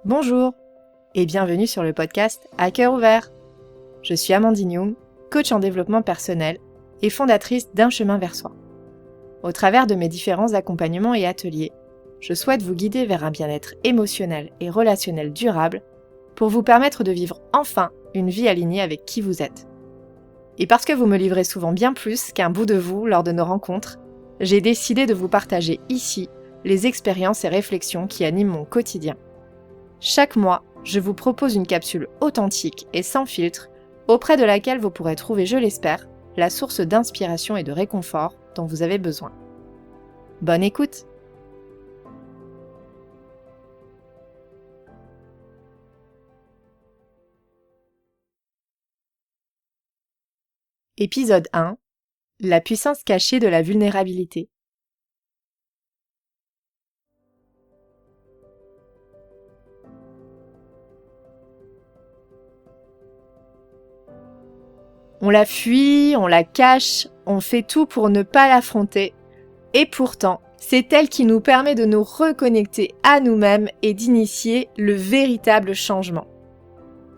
Bonjour et bienvenue sur le podcast À cœur ouvert. Je suis Amandine Young, coach en développement personnel et fondatrice d'Un chemin vers soi. Au travers de mes différents accompagnements et ateliers, je souhaite vous guider vers un bien-être émotionnel et relationnel durable pour vous permettre de vivre enfin une vie alignée avec qui vous êtes. Et parce que vous me livrez souvent bien plus qu'un bout de vous lors de nos rencontres, j'ai décidé de vous partager ici les expériences et réflexions qui animent mon quotidien. Chaque mois, je vous propose une capsule authentique et sans filtre, auprès de laquelle vous pourrez trouver, je l'espère, la source d'inspiration et de réconfort dont vous avez besoin. Bonne écoute! Épisode 1. La puissance cachée de la vulnérabilité. On la fuit, on la cache, on fait tout pour ne pas l'affronter. Et pourtant, c'est elle qui nous permet de nous reconnecter à nous-mêmes et d'initier le véritable changement.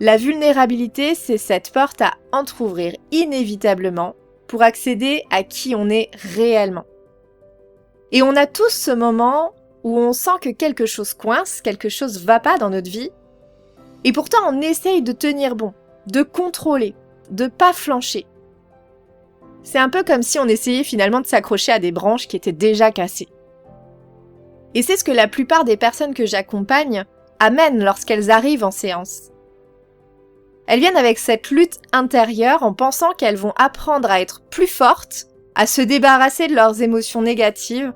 La vulnérabilité, c'est cette porte à entrouvrir inévitablement pour accéder à qui on est réellement. Et on a tous ce moment où on sent que quelque chose coince, quelque chose va pas dans notre vie, et pourtant on essaye de tenir bon, de contrôler, de pas flancher. C'est un peu comme si on essayait finalement de s'accrocher à des branches qui étaient déjà cassées. Et c'est ce que la plupart des personnes que j'accompagne amènent lorsqu'elles arrivent en séance. Elles viennent avec cette lutte intérieure en pensant qu'elles vont apprendre à être plus fortes, à se débarrasser de leurs émotions négatives,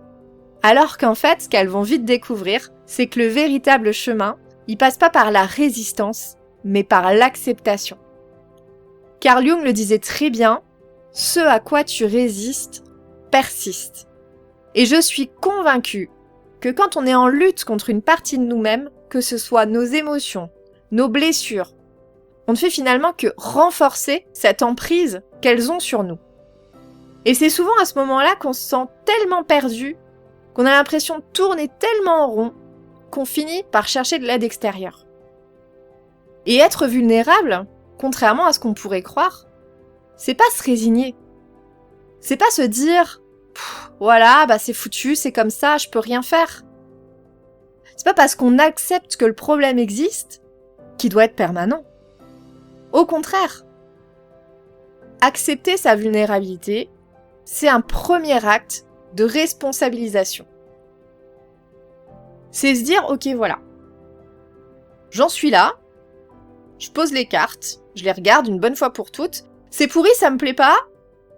alors qu'en fait, ce qu'elles vont vite découvrir, c'est que le véritable chemin, il passe pas par la résistance, mais par l'acceptation. Carl Jung le disait très bien, ce à quoi tu résistes persiste. Et je suis convaincue que quand on est en lutte contre une partie de nous-mêmes, que ce soit nos émotions, nos blessures, on ne fait finalement que renforcer cette emprise qu'elles ont sur nous. Et c'est souvent à ce moment-là qu'on se sent tellement perdu, qu'on a l'impression de tourner tellement en rond, qu'on finit par chercher de l'aide extérieure. Et être vulnérable, contrairement à ce qu'on pourrait croire, c'est pas se résigner. C'est pas se dire « voilà, c'est foutu, c'est comme ça, je peux rien faire ». C'est pas parce qu'on accepte que le problème existe qu'il doit être permanent. Au contraire, accepter sa vulnérabilité, c'est un premier acte de responsabilisation. C'est se dire « ok, voilà, j'en suis là, je pose les cartes, je les regarde une bonne fois pour toutes. C'est pourri, ça me plaît pas,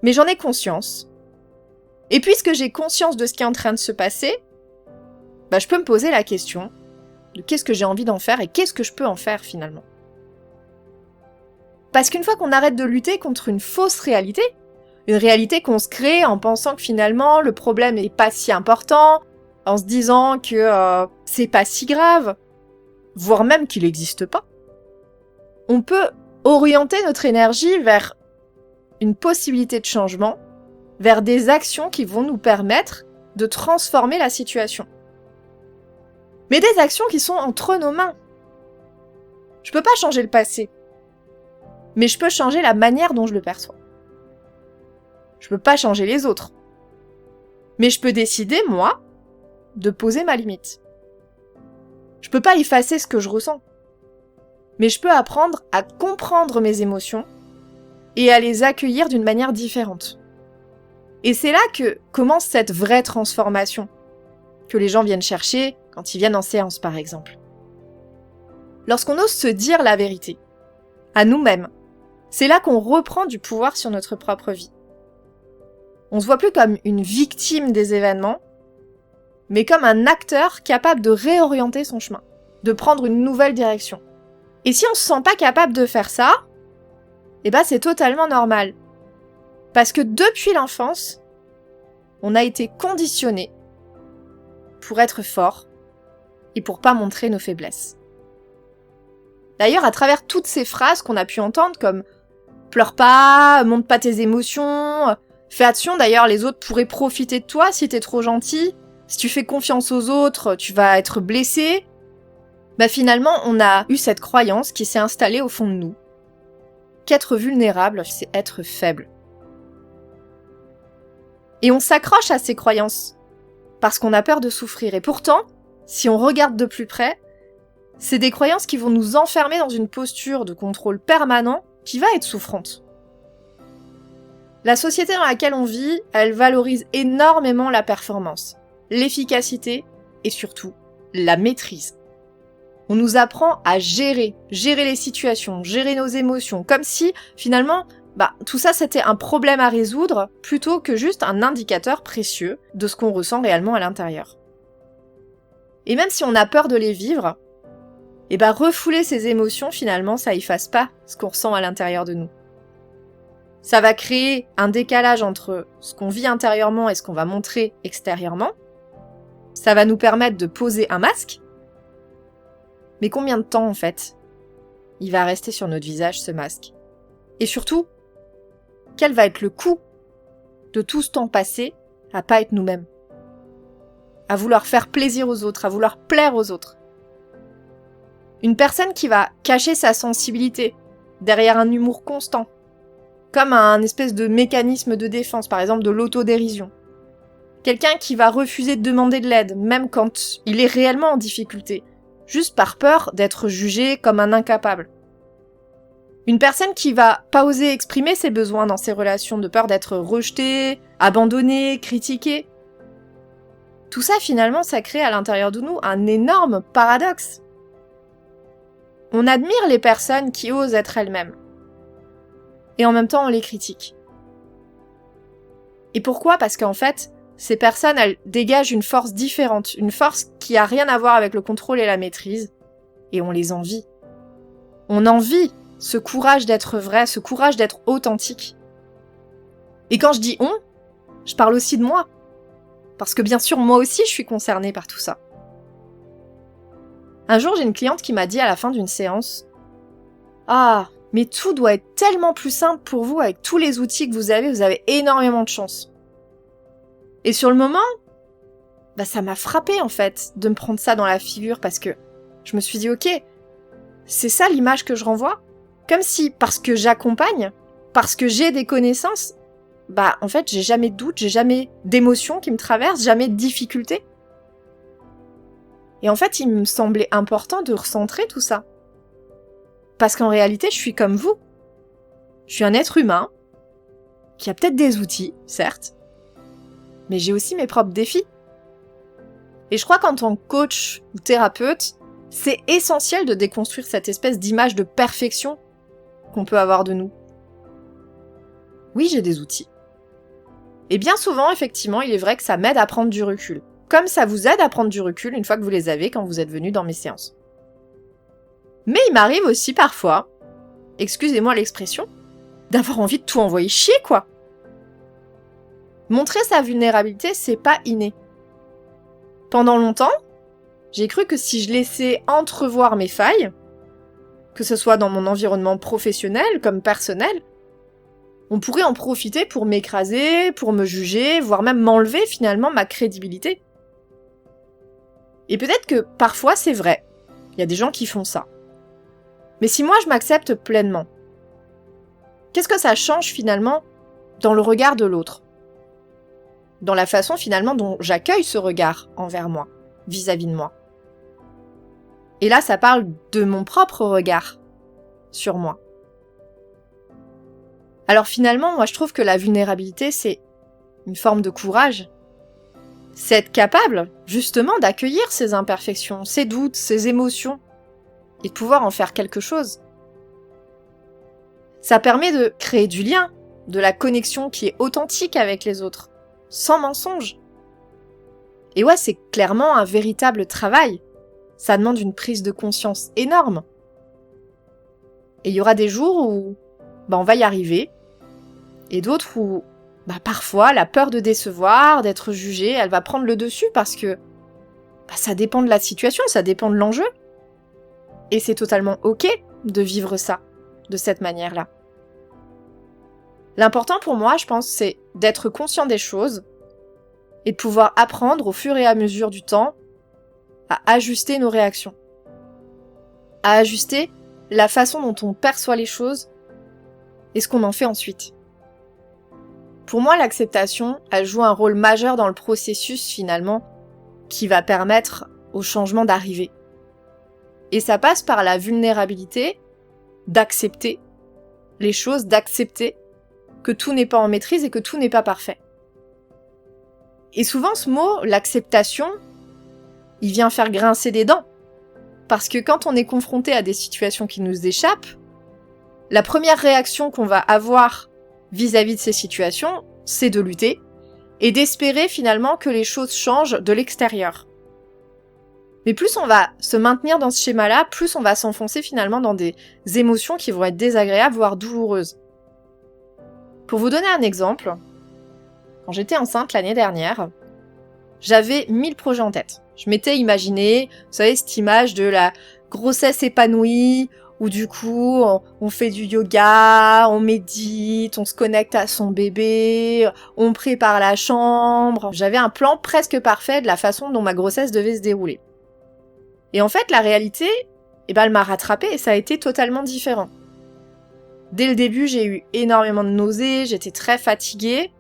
mais j'en ai conscience. Et puisque j'ai conscience de ce qui est en train de se passer, je peux me poser la question de qu'est-ce que j'ai envie d'en faire et qu'est-ce que je peux en faire finalement. Parce qu'une fois qu'on arrête de lutter contre une fausse réalité, une réalité qu'on se crée en pensant que finalement le problème n'est pas si important, en se disant que c'est pas si grave, voire même qu'il n'existe pas, on peut orienter notre énergie vers une possibilité de changement, vers des actions qui vont nous permettre de transformer la situation. Mais des actions qui sont entre nos mains. Je peux pas changer le passé, mais je peux changer la manière dont je le perçois. Je peux pas changer les autres, mais je peux décider, moi, de poser ma limite. Je peux pas effacer ce que je ressens, mais je peux apprendre à comprendre mes émotions et à les accueillir d'une manière différente. Et c'est là que commence cette vraie transformation que les gens viennent chercher quand ils viennent en séance, par exemple. Lorsqu'on ose se dire la vérité, à nous-mêmes, c'est là qu'on reprend du pouvoir sur notre propre vie. On se voit plus comme une victime des événements, mais comme un acteur capable de réorienter son chemin, de prendre une nouvelle direction. Et si on se sent pas capable de faire ça, c'est totalement normal. Parce que depuis l'enfance, on a été conditionné pour être fort et pour pas montrer nos faiblesses. D'ailleurs, à travers toutes ces phrases qu'on a pu entendre comme « pleure pas, montre pas tes émotions »,« fais attention, d'ailleurs les autres pourraient profiter de toi si t'es trop gentil »,« si tu fais confiance aux autres, tu vas être blessé », Finalement, on a eu cette croyance qui s'est installée au fond de nous, qu'être vulnérable, c'est être faible. Et on s'accroche à ces croyances, parce qu'on a peur de souffrir. Et pourtant, si on regarde de plus près, c'est des croyances qui vont nous enfermer dans une posture de contrôle permanent qui va être souffrante. La société dans laquelle on vit, elle valorise énormément la performance, l'efficacité et surtout la maîtrise. On nous apprend à gérer les situations, gérer nos émotions, comme si finalement, tout ça c'était un problème à résoudre plutôt que juste un indicateur précieux de ce qu'on ressent réellement à l'intérieur. Et même si on a peur de les vivre, refouler ces émotions finalement ça efface pas ce qu'on ressent à l'intérieur de nous. Ça va créer un décalage entre ce qu'on vit intérieurement et ce qu'on va montrer extérieurement. Ça va nous permettre de poser un masque. Mais combien de temps, en fait, il va rester sur notre visage, ce masque? Et surtout, quel va être le coût de tout ce temps passé à pas être nous-mêmes? À vouloir faire plaisir aux autres, à vouloir plaire aux autres. Une personne qui va cacher sa sensibilité derrière un humour constant, comme un espèce de mécanisme de défense, par exemple de l'autodérision. Quelqu'un qui va refuser de demander de l'aide, même quand il est réellement en difficulté, juste par peur d'être jugé comme un incapable. Une personne qui va pas oser exprimer ses besoins dans ses relations, de peur d'être rejetée, abandonnée, critiquée. Tout ça, finalement, ça crée à l'intérieur de nous un énorme paradoxe. On admire les personnes qui osent être elles-mêmes. Et en même temps, on les critique. Et pourquoi ? Parce qu'en fait, ces personnes, elles dégagent une force différente, une force qui a rien à voir avec le contrôle et la maîtrise, et on les envie. On envie ce courage d'être vrai, ce courage d'être authentique. Et quand je dis on, je parle aussi de moi. Parce que bien sûr, moi aussi, je suis concernée par tout ça. Un jour, j'ai une cliente qui m'a dit à la fin d'une séance « Ah, mais tout doit être tellement plus simple pour vous avec tous les outils que vous avez énormément de chance. » Et sur le moment, ça m'a frappée en fait, de me prendre ça dans la figure parce que je me suis dit « Ok, c'est ça l'image que je renvoie ?» Comme si, parce que j'accompagne, parce que j'ai des connaissances, en fait, j'ai jamais de doute, j'ai jamais d'émotions qui me traversent, jamais de difficultés. Et en fait, il me semblait important de recentrer tout ça. Parce qu'en réalité, je suis comme vous. Je suis un être humain, qui a peut-être des outils, certes, mais j'ai aussi mes propres défis. Et je crois qu'en tant que coach ou thérapeute, c'est essentiel de déconstruire cette espèce d'image de perfection qu'on peut avoir de nous. Oui, j'ai des outils. Et bien souvent, effectivement, il est vrai que ça m'aide à prendre du recul. Comme ça vous aide à prendre du recul une fois que vous les avez quand vous êtes venu dans mes séances. Mais il m'arrive aussi parfois, excusez-moi l'expression, d'avoir envie de tout envoyer chier, quoi. Montrer sa vulnérabilité, c'est pas inné. Pendant longtemps, j'ai cru que si je laissais entrevoir mes failles, que ce soit dans mon environnement professionnel comme personnel, on pourrait en profiter pour m'écraser, pour me juger, voire même m'enlever finalement ma crédibilité. Et peut-être que parfois c'est vrai, il y a des gens qui font ça. Mais si moi je m'accepte pleinement, qu'est-ce que ça change finalement dans le regard de l'autre ? Dans la façon finalement dont j'accueille ce regard envers moi, vis-à-vis de moi. Et là ça parle de mon propre regard sur moi. Alors finalement, moi je trouve que la vulnérabilité c'est une forme de courage. C'est être capable, justement, d'accueillir ses imperfections, ses doutes, ses émotions, et de pouvoir en faire quelque chose. Ça permet de créer du lien, de la connexion qui est authentique avec les autres, sans mensonge. Et ouais, c'est clairement un véritable travail. Ça demande une prise de conscience énorme. Et il y aura des jours où on va y arriver, et d'autres où parfois, la peur de décevoir, d'être jugé, elle va prendre le dessus parce que ça dépend de la situation, ça dépend de l'enjeu. Et c'est totalement ok de vivre ça, de cette manière-là. L'important pour moi, je pense, c'est d'être conscient des choses et de pouvoir apprendre au fur et à mesure du temps à ajuster nos réactions. à ajuster la façon dont on perçoit les choses et ce qu'on en fait ensuite. Pour moi, l'acceptation, elle joue un rôle majeur dans le processus finalement qui va permettre au changement d'arriver. Et ça passe par la vulnérabilité d'accepter les choses, d'accepter que tout n'est pas en maîtrise et que tout n'est pas parfait. Et souvent, ce mot, l'acceptation, il vient faire grincer des dents. Parce que quand on est confronté à des situations qui nous échappent, la première réaction qu'on va avoir vis-à-vis de ces situations, c'est de lutter et d'espérer finalement que les choses changent de l'extérieur. Mais plus on va se maintenir dans ce schéma-là, plus on va s'enfoncer finalement dans des émotions qui vont être désagréables, voire douloureuses. Pour vous donner un exemple, quand j'étais enceinte l'année dernière, j'avais 1000 projets en tête. Je m'étais imaginé, vous savez, cette image de la grossesse épanouie, où du coup, on fait du yoga, on médite, on se connecte à son bébé, on prépare la chambre. J'avais un plan presque parfait de la façon dont ma grossesse devait se dérouler. Et en fait, la réalité, elle m'a rattrapée et ça a été totalement différent. Dès le début, j'ai eu énormément de nausées, j'étais très fatiguée.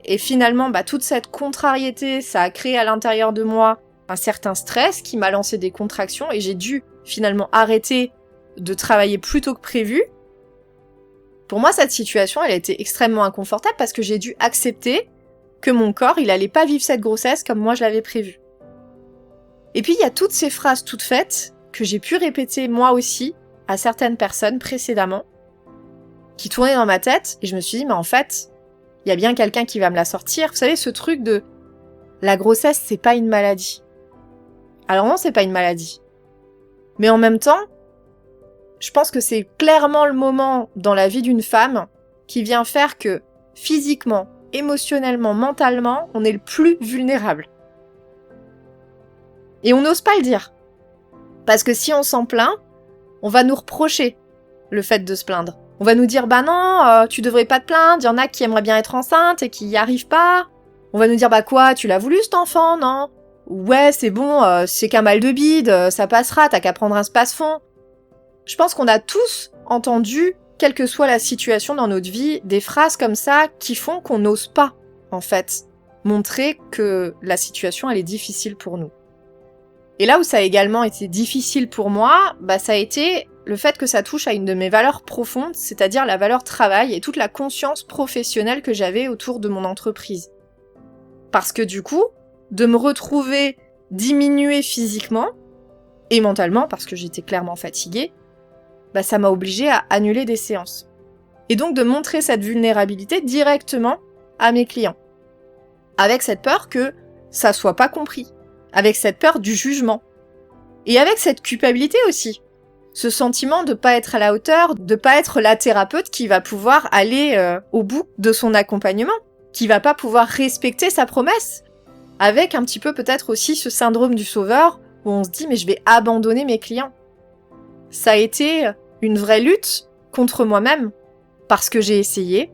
Et finalement, toute cette contrariété, ça a créé à l'intérieur de moi un certain stress qui m'a lancé des contractions et j'ai dû finalement arrêter de travailler plus tôt que prévu. Pour moi, cette situation, elle a été extrêmement inconfortable parce que j'ai dû accepter que mon corps, il allait pas vivre cette grossesse comme moi je l'avais prévu. Et puis, il y a toutes ces phrases toutes faites que j'ai pu répéter moi aussi à certaines personnes précédemment qui tournaient dans ma tête et je me suis dit, mais en fait, il y a bien quelqu'un qui va me la sortir. Vous savez, ce truc de la grossesse, c'est pas une maladie. Alors non, c'est pas une maladie. Mais en même temps, je pense que c'est clairement le moment dans la vie d'une femme qui vient faire que physiquement, émotionnellement, mentalement, on est le plus vulnérable. Et on n'ose pas le dire. Parce que si on s'en plaint, on va nous reprocher le fait de se plaindre. On va nous dire, non, tu devrais pas te plaindre, il y en a qui aimeraient bien être enceinte et qui y arrivent pas. On va nous dire, quoi, tu l'as voulu cet enfant, non? Ouais, c'est bon, c'est qu'un mal de bide, ça passera, t'as qu'à prendre un space-fond. Je pense qu'on a tous entendu, quelle que soit la situation dans notre vie, des phrases comme ça qui font qu'on n'ose pas, en fait, montrer que la situation, elle est difficile pour nous. Et là où ça a également été difficile pour moi, ça a été le fait que ça touche à une de mes valeurs profondes, c'est-à-dire la valeur travail et toute la conscience professionnelle que j'avais autour de mon entreprise. Parce que du coup, de me retrouver diminuée physiquement et mentalement, parce que j'étais clairement fatiguée, ça m'a obligée à annuler des séances. Et donc de montrer cette vulnérabilité directement à mes clients. Avec cette peur que ça soit pas compris. Avec cette peur du jugement. Et avec cette culpabilité aussi. Ce sentiment de pas être à la hauteur, de pas être la thérapeute qui va pouvoir aller au bout de son accompagnement, qui va pas pouvoir respecter sa promesse. Avec un petit peu peut-être aussi ce syndrome du sauveur où on se dit mais je vais abandonner mes clients. Ça a été une vraie lutte contre moi-même parce que j'ai essayé,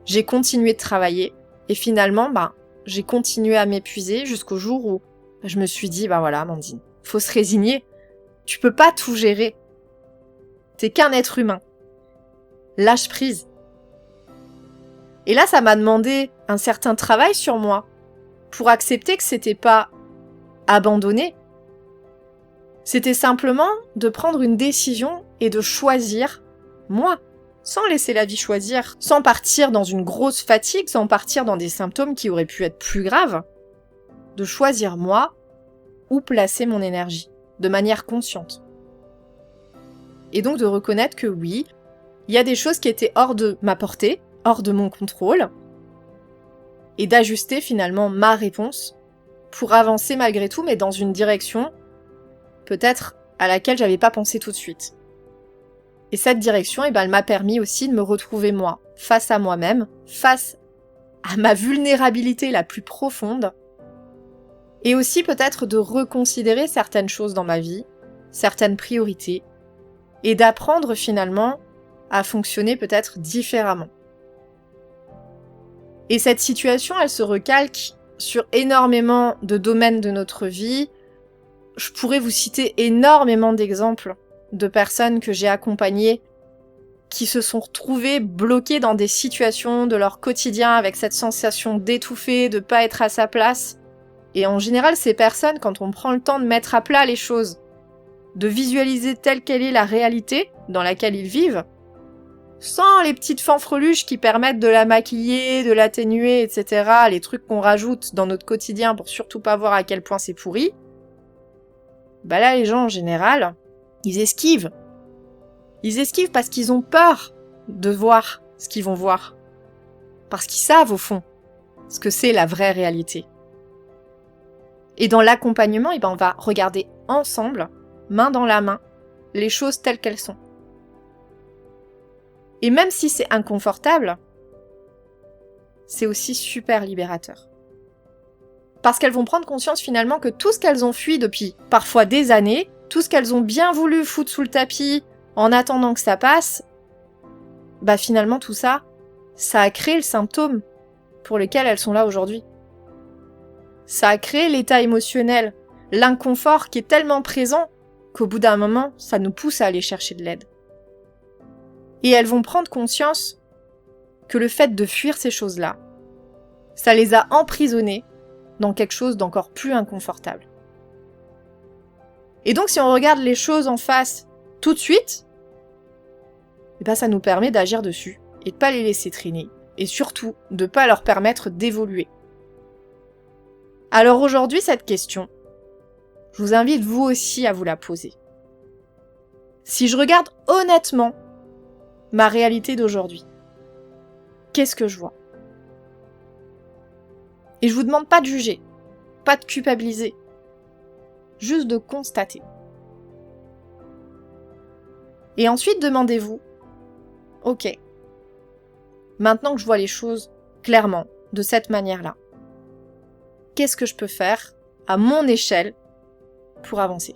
j'ai continué de travailler et finalement j'ai continué à m'épuiser jusqu'au jour où je me suis dit voilà Amandine, faut se résigner, tu peux pas tout gérer. T'es qu'un être humain. Lâche prise. Et là, ça m'a demandé un certain travail sur moi pour accepter que c'était pas abandonner. C'était simplement de prendre une décision et de choisir moi, sans laisser la vie choisir, sans partir dans une grosse fatigue, sans partir dans des symptômes qui auraient pu être plus graves, de choisir moi où placer mon énergie, de manière consciente. Et donc de reconnaître que oui, il y a des choses qui étaient hors de ma portée, hors de mon contrôle, et d'ajuster finalement ma réponse pour avancer malgré tout, mais dans une direction peut-être à laquelle j'avais pas pensé tout de suite. Et cette direction, elle m'a permis aussi de me retrouver moi, face à moi-même, face à ma vulnérabilité la plus profonde, et aussi peut-être de reconsidérer certaines choses dans ma vie, certaines priorités, et d'apprendre finalement à fonctionner peut-être différemment. Et cette situation, elle se recalque sur énormément de domaines de notre vie. Je pourrais vous citer énormément d'exemples de personnes que j'ai accompagnées qui se sont retrouvées bloquées dans des situations de leur quotidien avec cette sensation d'étouffer, de pas être à sa place. Et en général, ces personnes, quand on prend le temps de mettre à plat les choses, de visualiser telle qu'elle est la réalité dans laquelle ils vivent, sans les petites fanfreluches qui permettent de la maquiller, de l'atténuer, etc., les trucs qu'on rajoute dans notre quotidien pour surtout pas voir à quel point c'est pourri, bah là, les gens, en général, ils esquivent. Ils esquivent parce qu'ils ont peur de voir ce qu'ils vont voir. Parce qu'ils savent, au fond, ce que c'est la vraie réalité. Et dans l'accompagnement, on va regarder ensemble, main dans la main, les choses telles qu'elles sont. Et même si c'est inconfortable, c'est aussi super libérateur. Parce qu'elles vont prendre conscience finalement que tout ce qu'elles ont fui depuis parfois des années, tout ce qu'elles ont bien voulu foutre sous le tapis en attendant que ça passe, bah finalement tout ça, ça a créé le symptôme pour lequel elles sont là aujourd'hui. Ça a créé l'état émotionnel, l'inconfort qui est tellement présent qu'au bout d'un moment, ça nous pousse à aller chercher de l'aide. Et elles vont prendre conscience que le fait de fuir ces choses-là, ça les a emprisonnées dans quelque chose d'encore plus inconfortable. Et donc si on regarde les choses en face tout de suite, ça nous permet d'agir dessus et de pas les laisser traîner, et surtout de pas leur permettre d'évoluer. Alors aujourd'hui, cette question, je vous invite vous aussi à vous la poser. Si je regarde honnêtement ma réalité d'aujourd'hui, qu'est-ce que je vois ? Et je vous demande pas de juger, pas de culpabiliser, juste de constater. Et ensuite, demandez-vous, ok, maintenant que je vois les choses clairement, de cette manière-là, qu'est-ce que je peux faire à mon échelle pour avancer ?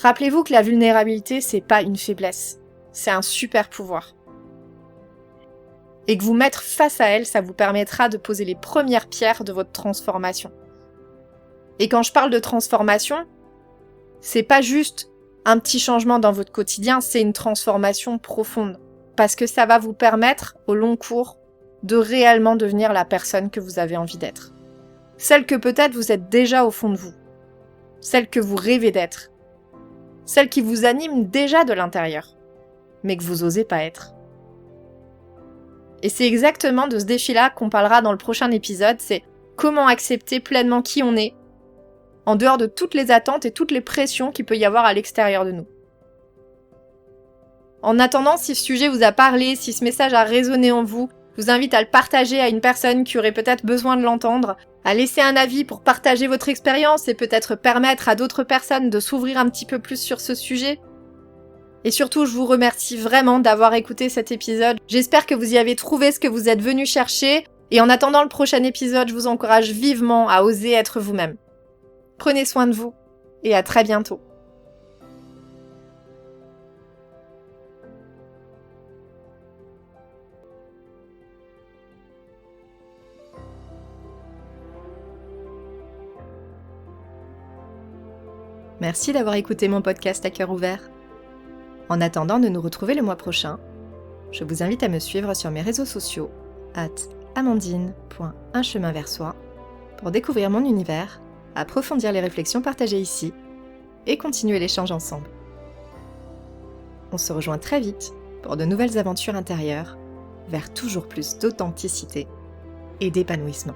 Rappelez-vous que la vulnérabilité, c'est pas une faiblesse, c'est un super pouvoir. Et que vous mettre face à elle, ça vous permettra de poser les premières pierres de votre transformation. Et quand je parle de transformation, c'est pas juste un petit changement dans votre quotidien, c'est une transformation profonde. Parce que ça va vous permettre, au long cours, de réellement devenir la personne que vous avez envie d'être. Celle que peut-être vous êtes déjà au fond de vous. Celle que vous rêvez d'être. Celle qui vous anime déjà de l'intérieur, mais que vous osez pas être. Et c'est exactement de ce défi-là qu'on parlera dans le prochain épisode, c'est comment accepter pleinement qui on est, en dehors de toutes les attentes et toutes les pressions qu'il peut y avoir à l'extérieur de nous. En attendant, si ce sujet vous a parlé, si ce message a résonné en vous, je vous invite à le partager à une personne qui aurait peut-être besoin de l'entendre, à laisser un avis pour partager votre expérience et peut-être permettre à d'autres personnes de s'ouvrir un petit peu plus sur ce sujet. Et surtout, je vous remercie vraiment d'avoir écouté cet épisode. J'espère que vous y avez trouvé ce que vous êtes venu chercher. Et en attendant le prochain épisode, je vous encourage vivement à oser être vous-même. Prenez soin de vous et à très bientôt. Merci d'avoir écouté mon podcast à cœur ouvert. En attendant de nous retrouver le mois prochain, je vous invite à me suivre sur mes réseaux sociaux @amandine.uncheminversoi pour découvrir mon univers, approfondir les réflexions partagées ici et continuer l'échange ensemble. On se rejoint très vite pour de nouvelles aventures intérieures vers toujours plus d'authenticité et d'épanouissement.